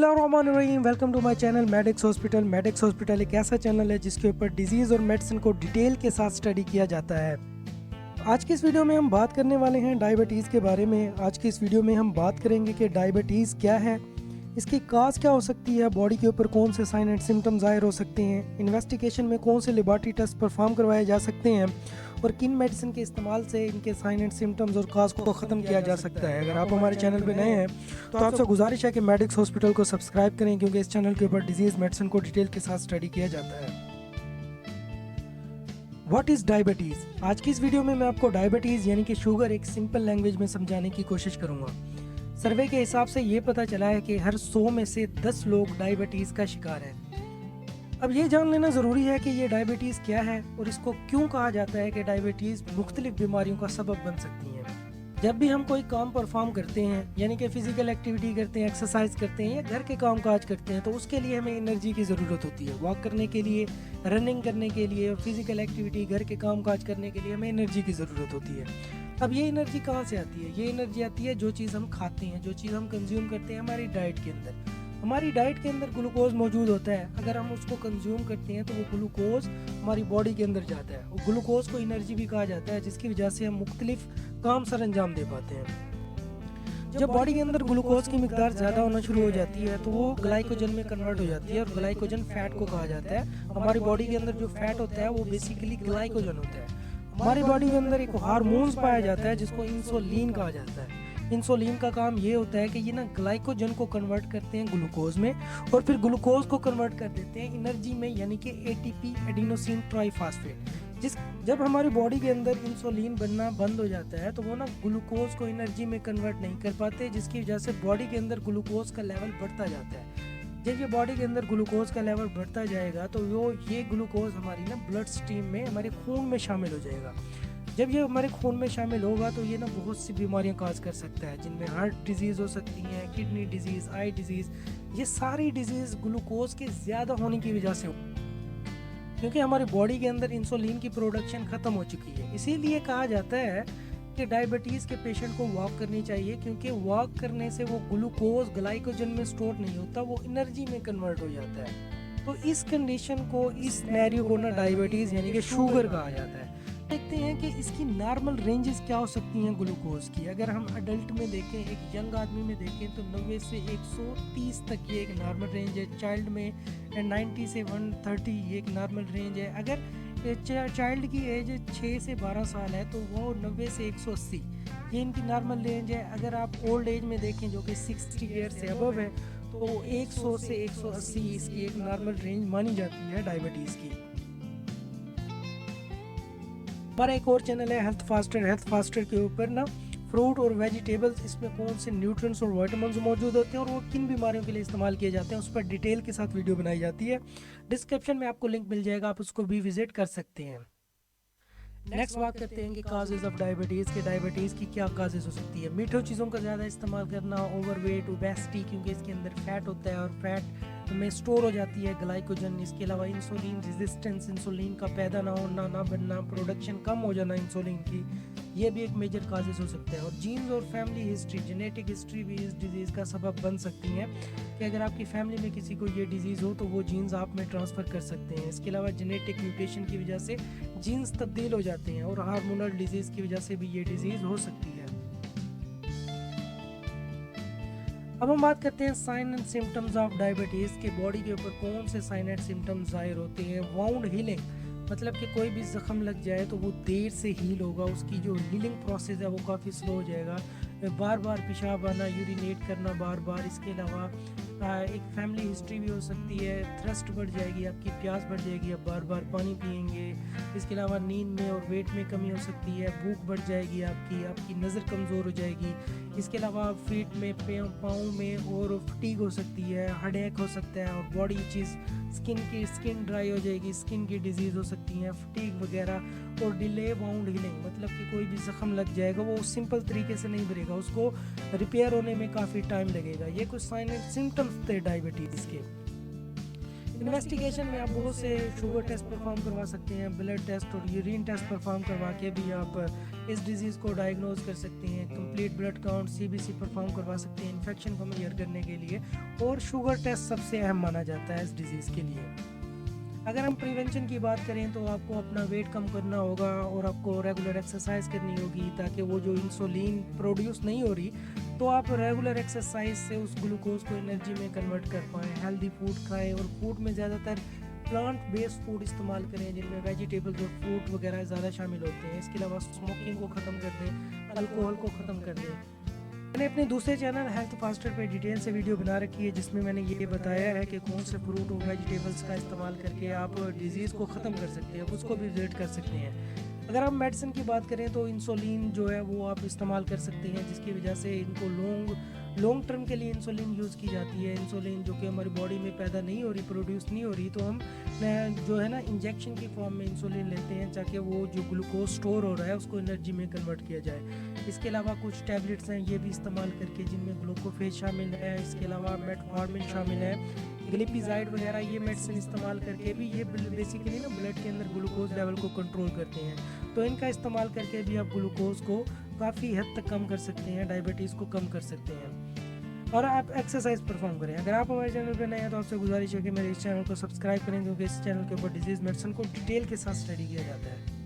बिस्मिल्लाहिर्रहमानिर्रहीम। Welcome to my channel Medics hospital. Medics hospital एक ऐसा चैनल है जिसके ऊपर डिजीज़ और मेडिसिन को डिटेल के साथ स्टडी किया जाता है। आज की इस वीडियो में हम बात करने वाले हैं डायबिटीज़ के बारे में। आज की इस वीडियो में हम बात करेंगे कि डायबिटीज़ क्या है, इसकी काज क्या हो सकती है, बॉडी के ऊपर कौन से साइन एंड सिम्टम ज़ाहिर हो सकते हैं, इन्वेस्टिगेशन में कौन से लेबॉरेटरी टेस्ट परफॉर्म करवाए जा सकते हैं और किन मेडिसिन के इस्तेमाल से इनके साइन एंड सिम्टम्स और काज को ख़त्म किया जा सकता है। अगर आप हमारे चैनल पर नए हैं तो आपसे गुजारिश है कि मेडिक्स हॉस्पिटल को सब्सक्राइब करें, क्योंकि इस चैनल के ऊपर डिजीज़ मेडिसिन को डिटेल के साथ स्टडी किया जाता है। What is diabetes? आज की इस वीडियो में मैं आपको डायबिटीज़ यानी कि शुगर एक सिंपल लैंग्वेज में समझाने की कोशिश करूँगा। सर्वे के हिसाब से ये पता चला है कि हर 100 में से 10 लोग डायबिटीज़ का शिकार हैं। अब ये जान लेना ज़रूरी है कि ये डायबिटीज़ क्या है और इसको क्यों कहा जाता है कि डायबिटीज़ मुख्तलिफ बीमारियों का सबब बन सकती हैं। जब भी हम कोई काम परफॉर्म करते हैं, यानी कि फ़िज़िकल एक्टिविटी करते हैं, एक्सरसाइज करते हैं या घर के काम काज करते हैं, तो उसके लिए हमें एनर्जी की ज़रूरत होती है। वॉक करने के लिए, रनिंग करने के लिए और फिज़िकल एक्टिविटी, घर के काम काज करने के लिए हमें एनर्जी की ज़रूरत होती है। अब ये एनर्जी कहाँ से आती है? ये एनर्जी आती है जो चीज़ हम खाते हैं, जो चीज़ हम कंज्यूम करते हैं हमारी डाइट के अंदर। हमारी डाइट के अंदर ग्लूकोज मौजूद होता है। अगर हम उसको कंज्यूम करते हैं तो वो ग्लूकोज हमारी बॉडी के अंदर जाता है और ग्लूकोज को एनर्जी भी कहा जाता है, जिसकी वजह से हम मुख्तलिफ काम सर अंजाम दे पाते हैं। जब बॉडी के अंदर ग्लूकोज की मिकदार ज़्यादा होना शुरू हो जाती है तो वो ग्लाइकोजन में कन्वर्ट हो जाती है और ग्लाइकोजन फैट को कहा जाता है। हमारी बॉडी के अंदर जो फैट होता है वो बेसिकली ग्लाइकोजन होता है। हमारी बॉडी के अंदर एक हार्मोन्स पाया जाता है जिसको इंसुलिन कहा जाता है। इंसुलिन का काम ये होता है कि ये ना ग्लाइकोजन को कन्वर्ट करते हैं ग्लूकोज में और फिर ग्लूकोज को कन्वर्ट कर देते हैं एनर्जी में, यानी कि एटीपी एडिनोसिन ट्राइफॉस्फेट। जब हमारी बॉडी के अंदर इंसुलिन बनना बंद हो जाता है तो वो ना ग्लूकोज को एनर्जी में कन्वर्ट नहीं कर पाते, जिसकी वजह से बॉडी के अंदर ग्लूकोज का लेवल बढ़ता जाता है। जब ये बॉडी के अंदर ग्लूकोज का लेवल बढ़ता जाएगा तो ये ग्लूकोज हमारी ना ब्लड स्ट्रीम में, हमारे खून में शामिल हो जाएगा। जब ये हमारे खून में शामिल होगा तो ये ना बहुत सी बीमारियां काज कर सकता है, जिनमें हार्ट डिजीज़ हो सकती हैं, किडनी डिजीज़, आई डिजीज़। ये सारी डिजीज़ ग्लूकोज के ज़्यादा होने की वजह से हो, क्योंकि हमारी बॉडी के अंदर इंसुलिन की प्रोडक्शन ख़त्म हो चुकी है। इसीलिए कहा जाता है कि डायबिटीज़ के पेशेंट को वॉक करनी चाहिए, क्योंकि वॉक करने से वो ग्लूकोज ग्लाइकोजन में स्टोर नहीं होता, वो एनर्जी में कन्वर्ट हो जाता है। तो इस कंडीशन को, इस सिनेरियो को ना डायबिटीज़ यानी कि शुगर कहा जाता है। देखते हैं कि इसकी नॉर्मल रेंजेस क्या हो सकती हैं ग्लूकोज की। अगर हम अडल्ट में देखें, एक यंग आदमी में देखें तो 90 से 130 तक ये एक नॉर्मल रेंज है। चाइल्ड में 90 से 130 ये एक नॉर्मल रेंज है। अगर चाइल्ड की एज 6 से 12 साल है तो वो 90 से 180 ये इनकी नॉर्मल रेंज है। अगर आप ओल्ड एज में देखें जो कि 60 ईयर से अबव है तो 100 से 180 इसकी एक नॉर्मल रेंज मानी जाती है डायबिटीज़ की। हमारा एक और चैनल है हेल्थ फास्टर। हेल्थ फास्टर के ऊपर ना फ्रूट और वेजिटेबल्स, इसमें कौन से न्यूट्रिएंट्स और विटामिन्स मौजूद होते हैं और वो किन बीमारियों के लिए इस्तेमाल किए जाते हैं, उस पर डिटेल के साथ वीडियो बनाई जाती है। डिस्क्रिप्शन में आपको लिंक मिल जाएगा, आप उसको भी विजिट कर सकते हैं। नेक्स्ट बात करते हैं कि काजेज ऑफ डायबिटीज़ के। डायबिटीज़ की क्या काजेज हो सकती है? मीठो चीज़ों का ज़्यादा इस्तेमाल करना, ओवरवेट, ओबेसिटी, क्योंकि इसके अंदर फैट होता है और फैट में स्टोर हो जाती है ग्लाइकोजन। इसके अलावा इंसुलिन रेजिस्टेंस, इंसुलिन का पैदा ना होना, ना बनना, प्रोडक्शन कम हो जाना इंसुलिन की, ये भी एक मेजर काजेज हो सकता है। और जीन्स और फैमिली हिस्ट्री, जेनेटिक हिस्ट्री भी इस डिजीज़ का सबब बन सकती हैं कि अगर आपकी फैमिली में किसी को ये डिजीज़ हो तो वो जीन्स आप में ट्रांसफ़र कर सकते हैं। इसके अलावा जेनेटिक म्यूटेशन की वजह से जीन्स तब्दील हो जाते हैं और हार्मोनल डिजीज़ की वजह से भी ये डिजीज़ हो सकती है। अब हम बात करते हैं sign and symptoms of diabetes के। बॉडी के ऊपर कौन से साइन एंड सिम्टम्स ज़ाहिर होते हैं? वाउंड हीलिंग, मतलब कि कोई भी ज़ख्म लग जाए तो वो देर से हील होगा, उसकी जो हीलिंग प्रोसेस है वो काफ़ी स्लो हो जाएगा। बार बार पेशाब आना, यूरिनेट करना बार बार। इसके अलावा एक फैमिली हिस्ट्री भी हो सकती है। थ्रस्ट बढ़ जाएगी, आपकी प्यास बढ़ जाएगी, आप बार बार पानी पिएंगे। इसके अलावा नींद में और वेट में कमी हो सकती है, भूख बढ़ जाएगी, आपकी नज़र कमज़ोर हो जाएगी। इसके अलावा फीट में, पाँव में और फटीग हो सकती है, हेडेक हो सकता है और बॉडी चीज़ स्किन ड्राई हो जाएगी, स्किन की डिजीज़ हो सकती हैं, फटीग वगैरह। और डिले वाउंड हीलिंग, मतलब कि कोई भी ज़ख्म लग जाएगा वो सिंपल तरीके से नहीं भरेगा, उसको रिपेयर होने में काफ़ी टाइम लगेगा। ये कुछ साइन एंड सिम्टम्स थे डायबिटीज़ के। इन्वेस्टिगेशन में आप बहुत से शुगर टेस्ट परफॉर्म करवा सकते हैं, ब्लड टेस्ट और यूरिन टेस्ट परफॉर्म करवा के भी आप इस डिज़ीज़ को डायग्नोज कर सकते हैं। Complete blood count CBC perform करवा सकते हैं इन्फेक्शन को मेजर करने के लिए, और शुगर टेस्ट सबसे अहम माना जाता है इस डिज़ीज़ के लिए। अगर हम प्रिवेंशन की बात करें तो आपको अपना वेट कम करना होगा और आपको रेगुलर एक्सरसाइज करनी होगी, ताकि वो जो इंसुलिन प्रोड्यूस नहीं हो रही तो आप रेगुलर एक्सरसाइज से उस ग्लूकोज को एनर्जी में कन्वर्ट कर पाएँ। हेल्दी फूड खाएं और फूड में ज़्यादातर प्लांट बेस्ड फूड इस्तेमाल करें, जिनमें वेजिटेबल्स और फ्रूट वगैरह ज़्यादा शामिल होते हैं। इसके अलावा स्मोकिंग को ख़त्म कर दें, अल्कोहल को ख़त्म कर दें। मैंने अपने दूसरे चैनल हेल्थ फास्टर पे डिटेल से वीडियो बना रखी है, जिसमें मैंने ये बताया है कि कौन से फ्रूट और वेजिटेबल्स का इस्तेमाल करके आप डिजीज़ को ख़त्म कर सकते हैं, उसको भी विजिट कर सकते हैं। अगर आप मेडिसिन की बात करें तो इंसुलिन जो है वो आप इस्तेमाल कर सकते हैं, जिसकी वजह से इनको लॉन्ग टर्म के लिए इंसुलिन यूज़ की जाती है। इंसुलिन जो कि हमारी बॉडी में पैदा नहीं हो रही, प्रोड्यूस नहीं हो रही, तो हम जो है ना इंजेक्शन की फॉर्म में इंसुलिन लेते हैं, ताकि वो जो ग्लूकोज स्टोर हो रहा है उसको एनर्जी में कन्वर्ट किया जाए। इसके अलावा कुछ टैबलेट्स हैं, ये भी इस्तेमाल करके, जिनमें ग्लूकोफेज शामिल है। इसके अलावा मेटफॉर्मिन शामिल है, ग्लिपिजाइड वगैरह, ये मेडिसिन इस्तेमाल करके भी ये बेसिकली ना ब्लड के अंदर ग्लूकोज लेवल को कंट्रोल करते हैं। तो इनका इस्तेमाल करके भी आप ग्लूकोज को काफ़ी हद तक कम कर सकते हैं, डायबिटीज़ को कम कर सकते हैं। और आप एक्सरसाइज परफॉर्म करें। अगर आप हमारे चैनल पर नए हैं तो आपसे गुजारिश है कि मेरे इस चैनल को सब्सक्राइब करें, क्योंकि इस चैनल के ऊपर डिजीज़ मेडिसिन को डिटेल के साथ स्टडी किया जाता है।